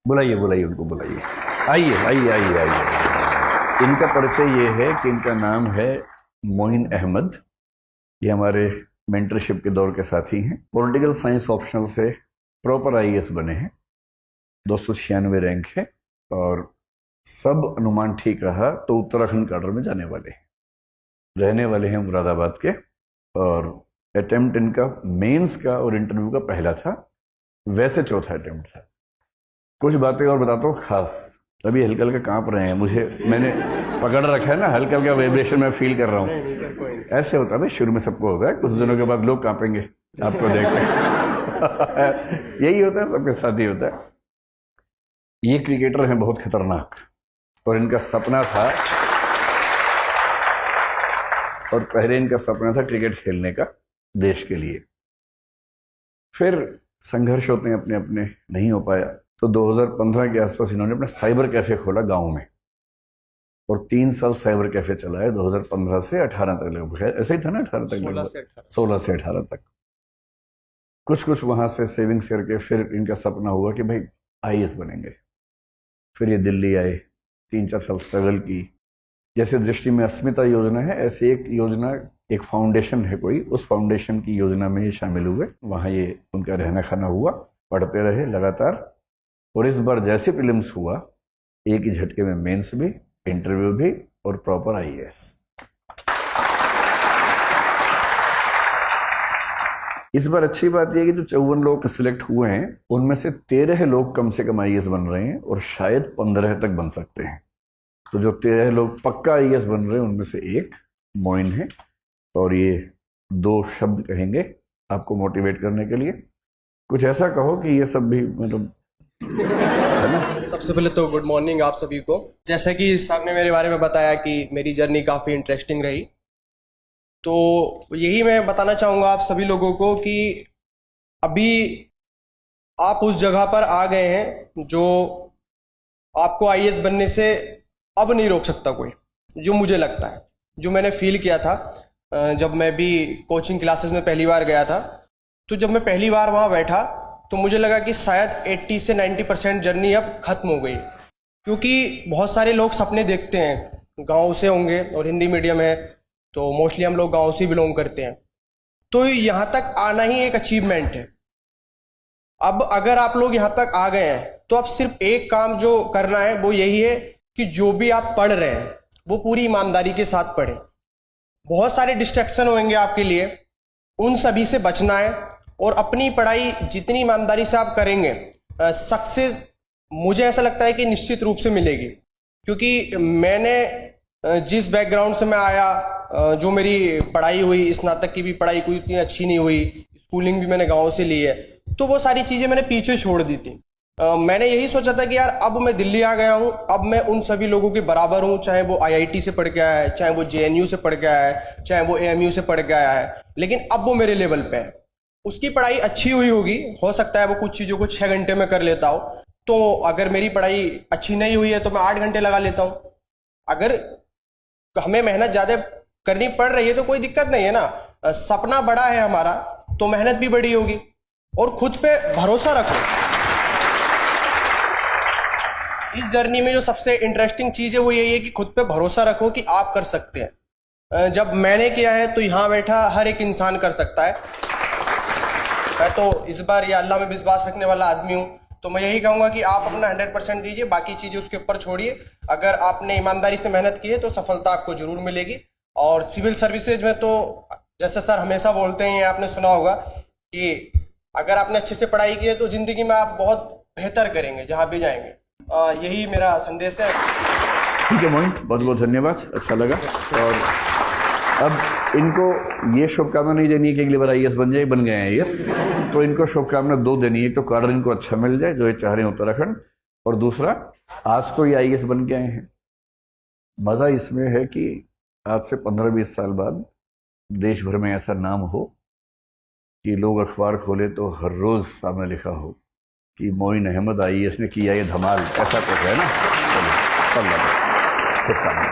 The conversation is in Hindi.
बुलाइए बुलाइए उनको बुलाइए। आइए आइए आइए आइए। इनका परिचय ये है कि इनका नाम है मोइन अहमद। ये हमारे मेंटरशिप के दौर के साथी हैं। पॉलिटिकल साइंस ऑप्शनल से प्रॉपर आईएएस बने हैं। 296 रैंक है और सब अनुमान ठीक रहा तो उत्तराखंड काडर में जाने वाले हैं। रहने वाले हैं मुरादाबाद के और अटेम्प्ट इनका मेंस का और इंटरव्यू का पहला था, वैसे चौथा अटेम्प्ट था। कुछ बातें और बताता हूँ खास। अभी हल्का हल्का कांप रहे हैं, मैंने पकड़ रखा है ना, हल्का हल्का वाइब्रेशन मैं फील कर रहा हूँ। ऐसे होता है भाई, शुरू में सबको होता है, कुछ दिनों के बाद लोग कांपेंगे आपको देख के। यही होता है, सबके साथ ही होता है। ये क्रिकेटर हैं बहुत खतरनाक और इनका सपना था, और पहले इनका सपना था क्रिकेट खेलने का देश के लिए। फिर संघर्ष होते हैं अपने अपने, नहीं हो पाया तो 2015 के आसपास इन्होंने अपना साइबर कैफे खोला गांव में और 3 साल साइबर कैफे चलाया 2015 से 18 तक लगभग। ऐसा ही था ना, 18 तक, 16 से 18 तक। कुछ वहां से सेविंग्स करके फिर इनका सपना हुआ कि भाई आईएएस बनेंगे। फिर ये दिल्ली आए, 3-4 साल स्ट्रगल की। जैसे दृष्टि में अस्मिता योजना है, ऐसे एक योजना, एक फाउंडेशन है कोई, उस फाउंडेशन की योजना में ये शामिल हुए। वहाँ ये उनका रहना खाना हुआ, पढ़ते रहे लगातार। और इस बार जैसे प्रीलिम्स हुआ, एक ही झटके में मेंस भी, इंटरव्यू भी और प्रॉपर आईएएस। इस बार अच्छी बात यह है कि जो 54 लोग सिलेक्ट हुए हैं उनमें से 13 लोग कम से कम आईएएस बन रहे हैं और शायद 15 तक बन सकते हैं। तो जो 13 लोग पक्का आईएएस बन रहे हैं उनमें से एक मोइन है और ये 2 शब्द कहेंगे आपको मोटिवेट करने के लिए। कुछ ऐसा कहो कि ये सब भी मतलब है ना। सबसे पहले तो गुड मॉर्निंग आप सभी को। जैसा कि सर ने मेरे बारे में बताया कि मेरी जर्नी काफ़ी इंटरेस्टिंग रही, तो यही मैं बताना चाहूँगा आप सभी लोगों को कि अभी आप उस जगह पर आ गए हैं जो आपको आईएएस बनने से अब नहीं रोक सकता कोई, जो मुझे लगता है, जो मैंने फील किया था जब मैं भी कोचिंग क्लासेस में पहली बार गया था। तो जब मैं पहली बार वहाँ बैठा तो मुझे लगा कि शायद 80 से 90% जर्नी अब खत्म हो गई, क्योंकि बहुत सारे लोग सपने देखते हैं, गांव से होंगे और हिंदी मीडियम है तो मोस्टली हम लोग गांव से बिलोंग करते हैं, तो यहाँ तक आना ही एक अचीवमेंट है। अब अगर आप लोग यहाँ तक आ गए हैं तो अब सिर्फ एक काम जो करना है वो यही है कि जो भी आप पढ़ रहे हैं वो पूरी ईमानदारी के साथ पढ़ें। बहुत सारे डिस्ट्रैक्शन होंगे आपके लिए, उन सभी से बचना है और अपनी पढ़ाई जितनी ईमानदारी से आप करेंगे, सक्सेस मुझे ऐसा लगता है कि निश्चित रूप से मिलेगी। क्योंकि मैंने जिस बैकग्राउंड से मैं आया, जो मेरी पढ़ाई हुई, स्नातक की भी पढ़ाई कोई इतनी अच्छी नहीं हुई, स्कूलिंग भी मैंने गांव से ली है, तो वो सारी चीज़ें मैंने पीछे छोड़ दी थी। मैंने यही सोचा था कि यार अब मैं दिल्ली आ गया हूँ, अब मैं उन सभी लोगों के बराबर हूँ, चाहे वो आईआईटी से पढ़ के आया है, चाहे वो जेएनयू से पढ़ के आया है, चाहे वो एएमयू से पढ़ के आया है, लेकिन अब वो मेरे लेवल पे है। उसकी पढ़ाई अच्छी हुई होगी, हो सकता है वो कुछ चीज़ों को 6 घंटे में कर लेता हो, तो अगर मेरी पढ़ाई अच्छी नहीं हुई है तो मैं 8 घंटे लगा लेता हूँ। अगर हमें मेहनत ज़्यादा करनी पड़ रही है तो कोई दिक्कत नहीं है ना, सपना बड़ा है हमारा तो मेहनत भी बड़ी होगी। और खुद पे भरोसा रखो। इस जर्नी में जो सबसे इंटरेस्टिंग चीज़ है वो यही है कि खुद पे भरोसा रखो कि आप कर सकते हैं। जब मैंने किया है तो यहाँ बैठा हर एक इंसान कर सकता है। मैं तो इस बार ये अल्लाह में विश्वास रखने वाला आदमी हूँ, तो मैं यही कहूँगा कि आप अपना 100% दीजिए, बाकी चीज़ें उसके ऊपर छोड़िए। अगर आपने ईमानदारी से मेहनत की है तो सफलता आपको जरूर मिलेगी। और सिविल सर्विसेज में तो जैसे सर हमेशा बोलते हैं, आपने सुना होगा कि अगर आपने अच्छे से पढ़ाई की है तो ज़िंदगी में आप बहुत बेहतर करेंगे जहाँ भी जाएंगे। यही मेरा संदेश है। ठीक है मोइन, बहुत बहुत धन्यवाद, अच्छा लगा। और अब इनको ये शुभकामना नहीं देनी है कि अगली बार आईएएस बन जाए, बन गए हैं आईएएस, तो इनको शुभकामना 2 देनी है। तो काडर इनको अच्छा मिल जाए जो ये चाह रहे हैं उत्तराखंड, और दूसरा आज तो ये आईएएस बन के आए हैं। मज़ा इसमें है कि आज से 15-20 साल बाद देश भर में ऐसा नाम हो कि लोग अखबार खोले तो हर रोज़ सामने लिखा हो कि मोइन अहमद आईएएस ने किया ये धमाल, ऐसा कुछ है ना। चलो शुभकामना।